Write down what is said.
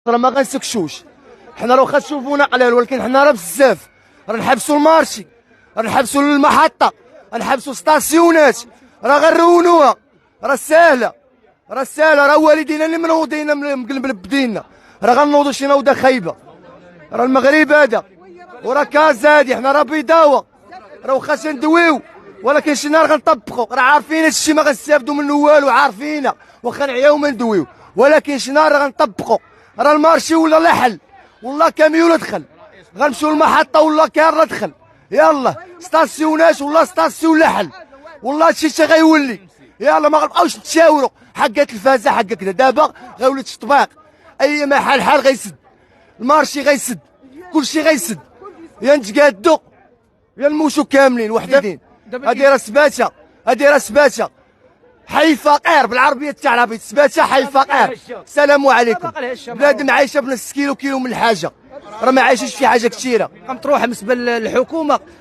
راه ما غنسكشوش. حنا راه واخا تشوفونا قلال، ولكن حنا راه بزاف. راه نحبسوا المارشي، راه نحبسوا المحطه، راه نحبسوا ستاسيونات، راه غنرونوها. راه ساهله، راه ساهله. راه والدينا اللي منوضين مبدينا، راه غنوضوا شي نوضه خايبه. راه المغرب هذا وراه كاز هادي. حنا راه بيضاوه، راه واخا تندويو ولكن شي نهار غنطبقوا. راه عارفين هادشي ما غنستافدوا منه والو، عارفينه واخا نعياو ما ندويو، ولكن شي نهار غنطبقوا. راه المارشي ولا لا حل، والله كاميون دخل. غنمشيو للمحطه والله كار دخل. يلا ستاسيونات والله ستاسيون لا حل، والله هادشي غيولي. يلا ما غنبقاوش نتشاوروا حق التلفازه حق كذا. دابا غيولي تطباق، اي محل حال غيسد، المارشي غيسد، كلشي غيسد. يا نتقادو يا نموتو كاملين وحدين. هادي راه سباته، هادي راه سباته. حي فقير بالعربيه تاع العربيه، سباته حي فقير. السلام عليكم. بنادم عايشه بنص كيلو من الحاجه، راه ما عايشش في حاجه كثيره. مطروحه بالنسبه للحكومه